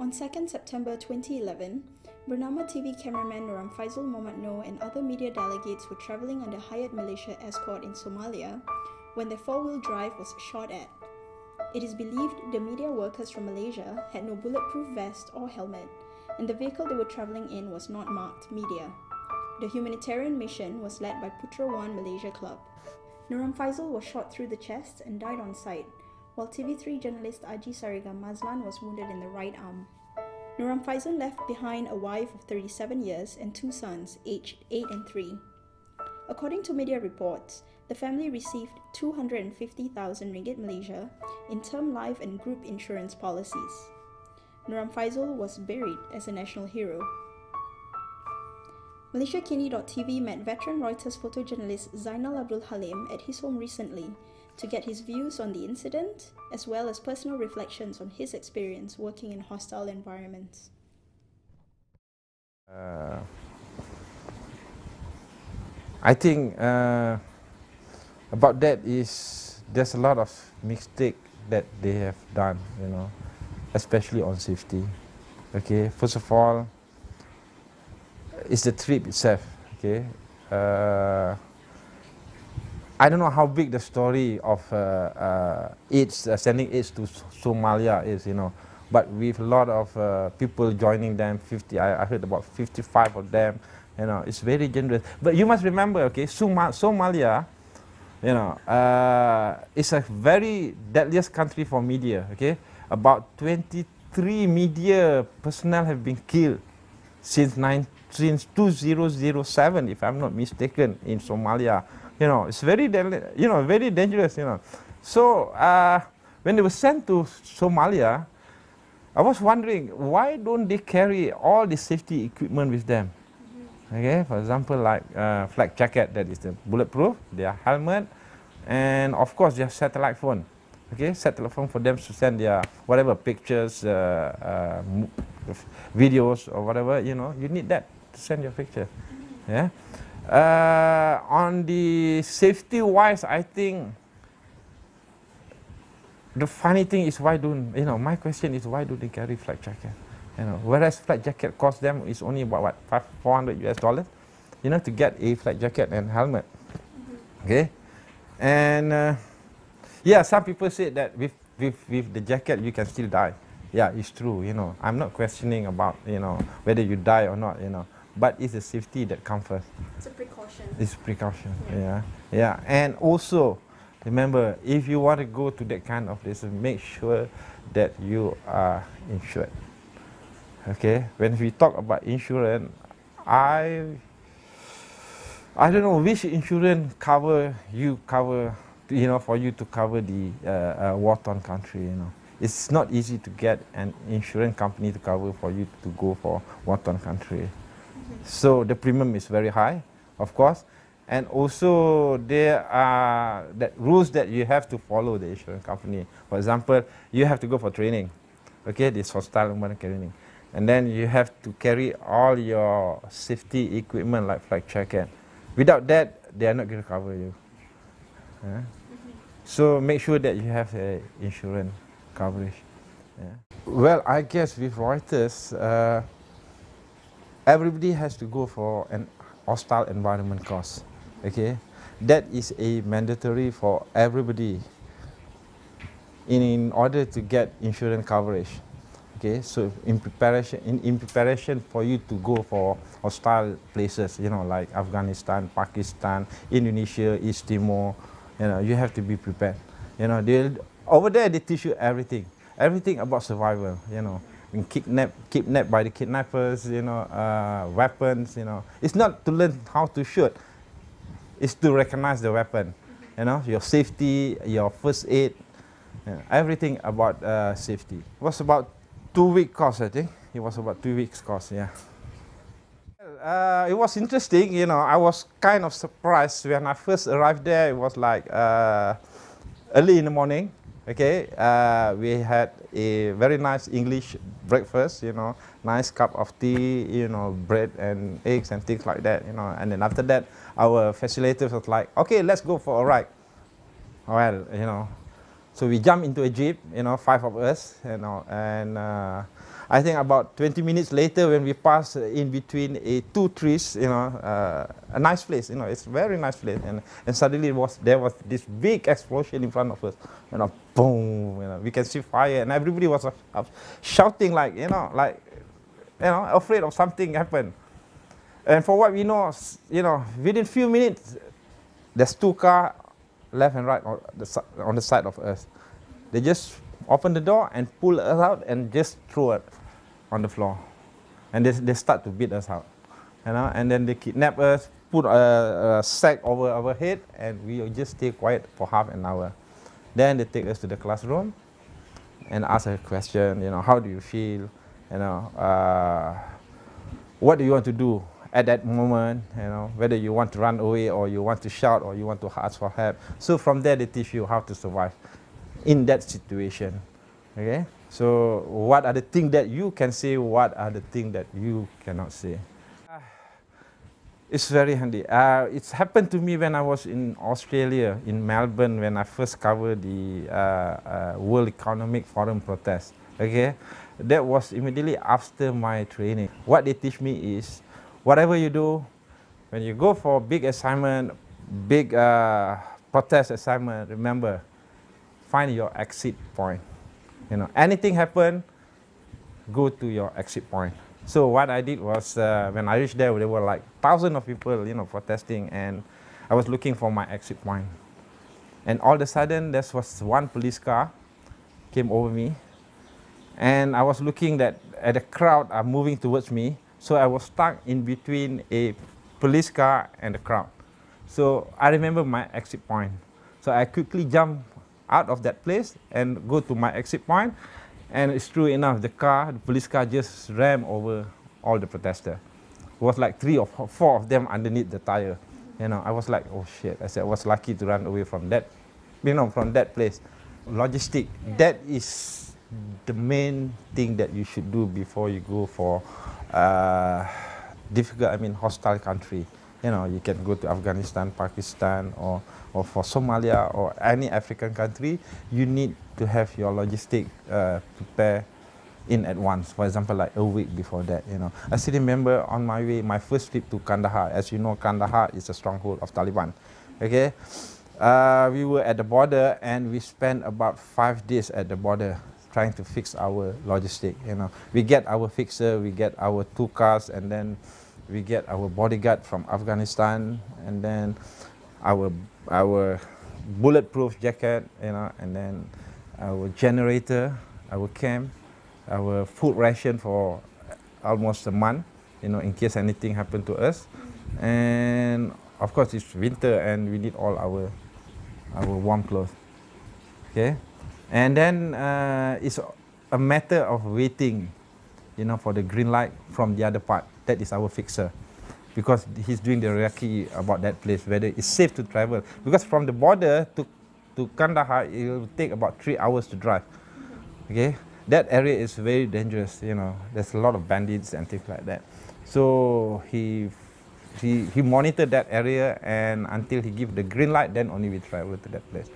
On 2nd September 2011, Bernama TV cameraman Noramfaizul Mohd Nor and other media delegates were travelling under hired militia escort in Somalia when their four-wheel drive was shot at. It is believed the media workers from Malaysia had no bulletproof vest or helmet, and the vehicle they were travelling in was not marked media. The humanitarian mission was led by Putera Malaysia Club. Noramfaizul was shot through the chest and died on site, while TV3 journalist Aji Sarigam Mazlan was wounded in the right arm. Noramfaizul left behind a wife of 37 years and two sons, aged 8 and 3. According to media reports, the family received 250,000 ringgit Malaysia in term life and group insurance policies. Noramfaizul was buried as a national hero. MalaysiaKini.tv met veteran Reuters photojournalist Zainal Abdul Halim at his home recently to get his views on the incident, as well as personal reflections on his experience working in hostile environments. I think about that is there's a lot of mistake that they have done, especially on safety. Okay, first of all, it's the trip itself. Okay, I don't know how big the story of sending aids to Somalia is, but with a lot of people joining them, 50, I heard about 55 of them, it's very generous. But you must remember, okay, Somalia, it's a very deadliest country for media, okay. About 23 media personnel have been killed since 2007, if I'm not mistaken, in Somalia. It's very, very dangerous, So when they were sent to Somalia, I was wondering, why don't they carry all the safety equipment with them? Okay, for example, like flak jacket, that is the bulletproof, their helmet, and of course their satellite phone. Okay, satellite phone for them to send their whatever pictures, videos, or whatever. You need that to send your picture. Yeah. On the safety-wise, I think the funny thing is why don't my question is why do they carry flak jacket? Whereas flak jacket cost them is only about what $400 US, to get a flak jacket and helmet. Okay, and yeah, some people say that with the jacket you can still die. Yeah, it's true. I'm not questioning about whether you die or not. But it's the safety that comes first. It's a precaution. It's a precaution. Yeah. And also, remember, if you want to go to that kind of places, make sure that you are insured. Okay. When we talk about insurance, I don't know which insurance for you to cover the war-torn country. It's not easy to get an insurance company to cover for you to go for war-torn country. So the premium is very high, of course, and also there are rules that you have to follow the insurance company. For example, you have to go for training, okay, this hostile environment training, and then you have to carry all your safety equipment like flak jacket. Without that, they are not going to cover you. So make sure that you have insurance coverage. Well, I guess with Reuters, everybody has to go for an hostile environment course. Okay, that is a mandatory for everybody in order to get insurance coverage. Okay, so in preparation for you to go for hostile places, like Afghanistan, Pakistan, Indonesia, East Timor, you have to be prepared. Over there they teach you everything about survival. Kidnapped by the kidnappers, weapons, It's not to learn how to shoot, it's to recognize the weapon, your safety, your first aid, everything about safety. It was about 2-week course, I think. It was about 2 weeks course, yeah. It was interesting, I was kind of surprised when I first arrived there. It was like early in the morning. Okay, we had a very nice English breakfast, nice cup of tea, bread and eggs and things like that, and then after that, our facilitators was like, okay, let's go for a ride. Well, so we jumped into a jeep, 5 of us, and I think about 20 minutes later, when we passed in between two trees, a nice place, it's a very nice place, and suddenly there was this big explosion in front of us, boom, we can see fire, and everybody was shouting like, afraid of something happened. And for what we know, within few minutes, there's two cars left and right on the side of us. They just open the door and pull us out and just throw it on the floor. And they start to beat us out. And then they kidnap us, put a sack over our head, and we just stay quiet for half an hour. Then they take us to the classroom and ask a question, how do you feel? What do you want to do at that moment? Whether you want to run away or you want to shout or you want to ask for help. So from there they teach you how to survive in that situation. Okay? So what are the things that you can say, what are the things that you cannot say? It's very handy. It's happened to me when I was in Australia, in Melbourne, when I first covered the World Economic Forum protest. Okay? That was immediately after my training. What they teach me is, whatever you do, when you go for a big assignment, big protest assignment, remember, find your exit point. Anything happen, go to your exit point. So what I did was, when I reached there were like thousands of people, protesting, and I was looking for my exit point. And all of a sudden, there was one police car came over me, and I was looking at the crowd moving towards me. So I was stuck in between a police car and the crowd. So I remember my exit point. So I quickly jumped out of that place and go to my exit point. And it's true enough, the police car just rammed over all the protesters. It was like 3 or 4 of them underneath the tire. I was like, oh shit. I said, I was lucky to run away from that, from that place. Logistic, that is the main thing that you should do before you go for hostile country. You can go to Afghanistan, Pakistan, or for Somalia, or any African country. You need to have your logistic prepare in advance. For example, like a week before that. I still remember on my way, my first trip to Kandahar. As you know, Kandahar is a stronghold of Taliban. Okay, we were at the border, and we spent about 5 days at the border, trying to fix our logistic. We get our fixer, we get our 2 cars, and then we get our bodyguard from Afghanistan, and then our bulletproof jacket, and then our generator, our camp, our food ration for almost a month, in case anything happened to us. And of course it's winter, and we need all our warm clothes. Okay. And then it's a matter of waiting, for the green light from the other part. That is our fixer, because he's doing the recce about that place, whether it's safe to travel. Because from the border to Kandahar, it will take about 3 hours to drive. Okay, that area is very dangerous. There's a lot of bandits and things like that. So he monitored that area, and until he give the green light, then only we travel to that place.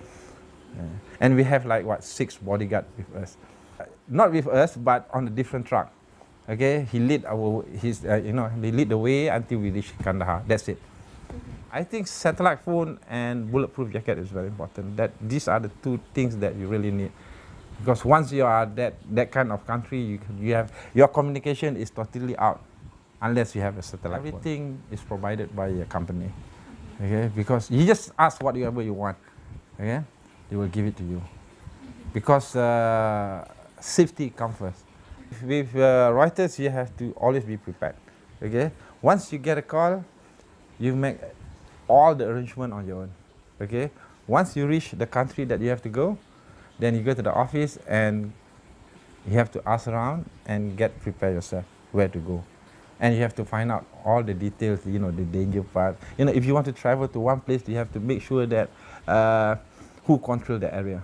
And we have like 6 bodyguards with us, not with us, but on a different truck. Okay, he lead they lead the way until we reach Kandahar. That's it. I think satellite phone and bulletproof jacket is very important. These are the 2 things that you really need, because once you are that kind of country, you have your communication is totally out, unless you have a satellite phone. Everything is provided by a company. Okay, because you just ask whatever you want. Okay. They will give it to you, because safety comes first. With Reuters, you have to always be prepared. Okay, once you get a call, you make all the arrangement on your own. Okay, once you reach the country that you have to go, then you go to the office and you have to ask around and prepare yourself where to go, and you have to find out all the details. The danger part. If you want to travel to one place, you have to make sure that who control the area.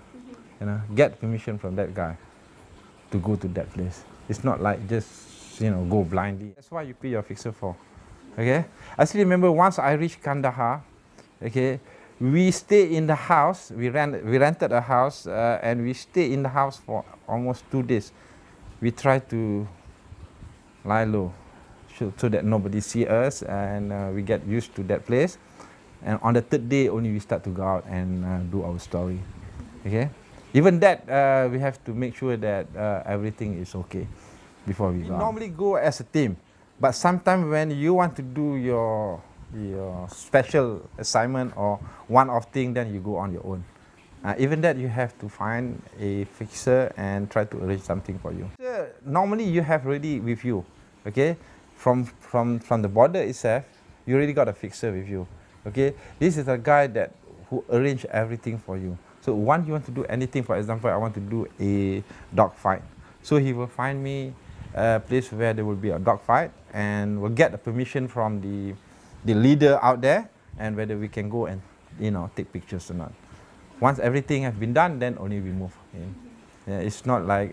Get permission from that guy to go to that place. It's not like just go blindly. That's why you pay your fixer for. Okay, I still remember once I reached Kandahar. Okay, we stay in the house. We rented a house, and we stay in the house for almost 2 days. we try to lie low so that nobody see us, and we get used to that place. And on the third day only we start to go out and do our story. Okay, even that we have to make sure that everything is okay before we go. Normally go as a team, but sometimes when you want to do your special assignment or one-off thing, then you go on your own. Even that you have to find a fixer and try to arrange something for you. Normally you have already with you, okay? From the border itself, you already got a fixer with you, okay? This is a guy who arrange everything for you. So once you want to do anything, for example, I want to do a dog fight. So he will find me a place where there will be a dog fight, and we'll get the permission from the leader out there, and whether we can go and take pictures or not. Once everything has been done, then only we move in. Yeah, it's not like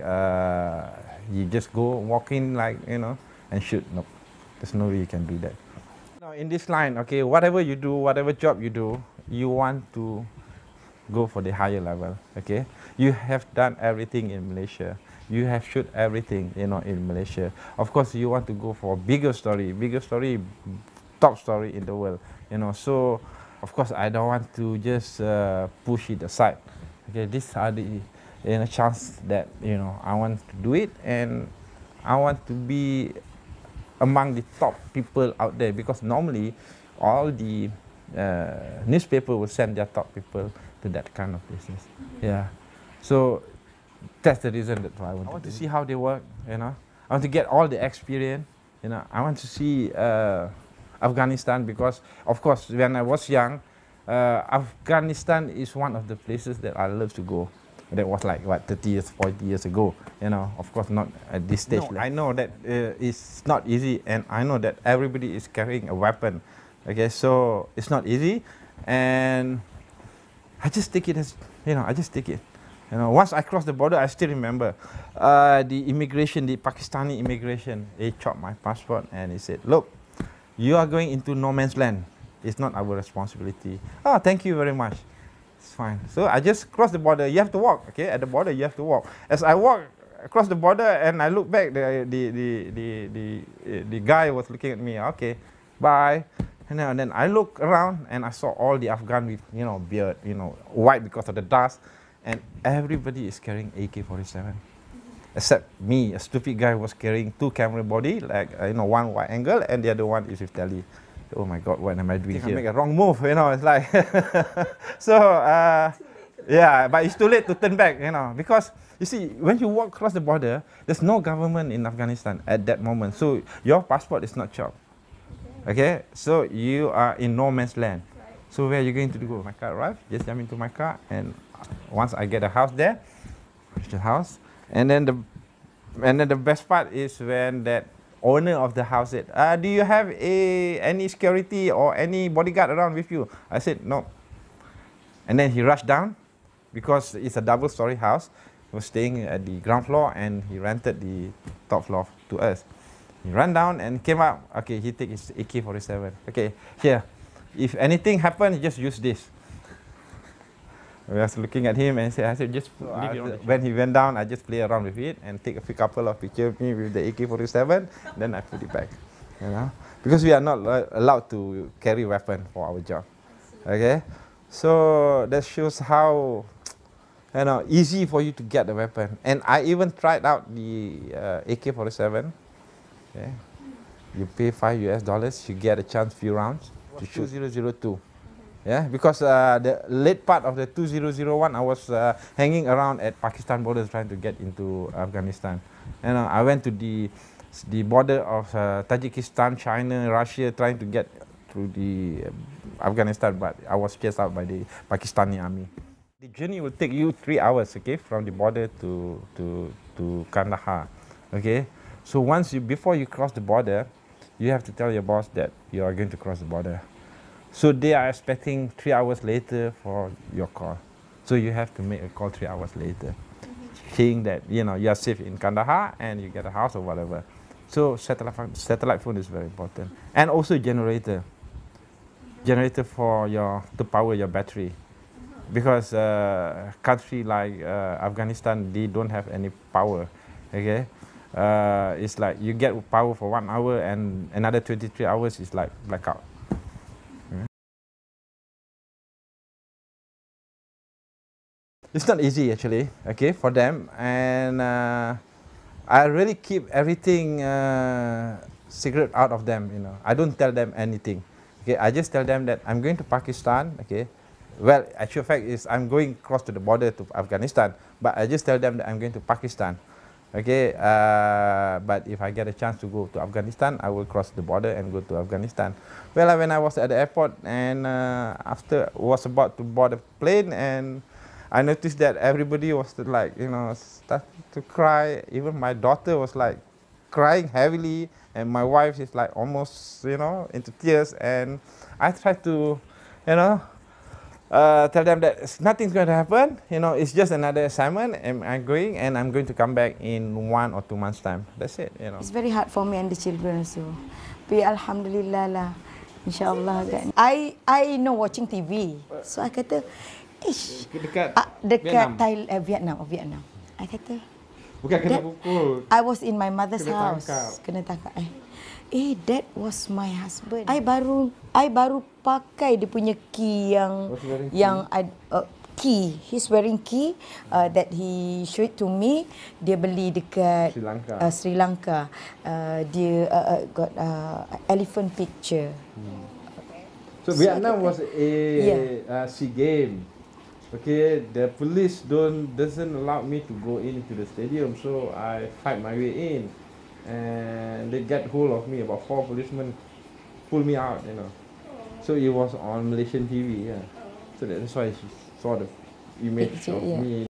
you just go walk in like and shoot. No, there's no way you can do that. Now in this line, okay, whatever you do, whatever job you do, you want to go for the higher level. Okay, you have done everything in Malaysia. You have shoot everything in Malaysia. Of course, you want to go for bigger story, top story in the world. So. Of course, I don't want to just push it aside. Okay, these are the chance that I want to do it, and I want to be among the top people out there, because normally all the newspaper will send their top people to that kind of business. Yeah, so that's the reason that I want to see how they work. I want to get all the experience. I want to see. Afghanistan, because of course when I was young, Afghanistan is one of the places that I love to go. That was like what, 30 years, 40 years ago. Of course not at this stage. No, I know that it's not easy, and I know that everybody is carrying a weapon. Okay, so it's not easy, and I just take it as I just take it. Once I crossed the border, I still remember the immigration, the Pakistani immigration. They chopped my passport and he said, "Look, you are going into no man's land. It's not our responsibility." Oh, thank you very much. It's fine. So I just crossed the border. You have to walk, okay? At the border, you have to walk. As I walk across the border and I look back, the guy was looking at me. Okay, bye. And then I look around and I saw all the Afghan with beard, white because of the dust, and everybody is carrying AK-47. Except me, a stupid guy, was carrying two camera body, like one wide angle and the other one is with tele. Oh my God, what am I doing here? I make a wrong move, it's like so yeah, but it's too late to turn back, because you see, when you walk across the border, there's no government in Afghanistan at that moment, so your passport is not chopped. Okay, so you are in no man's land. So where are you going to go? My car arrived, just jump into my car, and once I get a house there, reach the house. And then the best part is when that owner of the house said, "Do you have any security or any bodyguard around with you?" I said, "No." And then he rushed down, because it's a double-story house. He was staying at the ground floor and he rented the top floor to us. He ran down and came up. Okay, he take his AK-47. Okay, here, if anything happens, just use this. I was looking at him and I said, just leave it on. When he went down, I just play around with it and take a couple of pictures of me with the AK-47. Then I put it back, because we are not allowed to carry weapon for our job. Okay, so that shows how easy for you to get the weapon. And I even tried out the AK-47. Okay, you pay $5 US, you get a chance few rounds to shoot 2002. Yeah, because the late part of the 2001, I was hanging around at Pakistan borders trying to get into Afghanistan. And I went to the border of Tajikistan, China, Russia, trying to get through the Afghanistan, but I was chased out by the Pakistani army. The journey will take you 3 hours, okay, from the border to Kandahar, okay. So before you cross the border, you have to tell your boss that you are going to cross the border. So they are expecting 3 hours later for your call. So you have to make a call 3 hours later, saying that you are safe in Kandahar and you get a house or whatever. So satellite phone is very important, and also generator for to power your battery, because country like Afghanistan, they don't have any power. Okay, it's like you get power for 1 hour and another 23 hours is like blackout. It's not easy actually, okay, for them, and I really keep everything secret out of them, you know. I don't tell them anything, okay. I just tell them that I'm going to Pakistan, okay. Well, actual fact is I'm going across to the border to Afghanistan, but I just tell them that I'm going to Pakistan, okay. But if I get a chance to go to Afghanistan, I will cross the border and go to Afghanistan. Well, when I was at the airport and after was about to board the plane, and I noticed that everybody was like, you know, starting to cry. Even my daughter was like crying heavily, and my wife is like almost, you know, into tears. And I tried to, you know, tell them that nothing's going to happen. You know, it's just another assignment, and I'm going to come back in 1 or 2 months' time. That's it, you know. It's very hard for me and the children also. But alhamdulillah lah, insyaAllah kan. I know watching TV, so I kata, ish, dekat Thailand, Vietnam. I kata, bukan kena pukul. I was in my mother's house. Tangkap. Kena tangkap. That was my husband. I baru pakai dia punya key yang key. He's wearing key that he showed to me. Dia beli dekat Sri Lanka. Dia got elephant picture. So Vietnam was a SEA Game. Okay, the police doesn't allow me to go into the stadium, so I fight my way in, and they get hold of me. About 4 policemen pull me out, you know. So it was on Malaysian TV, yeah. So that's why she saw the image of me.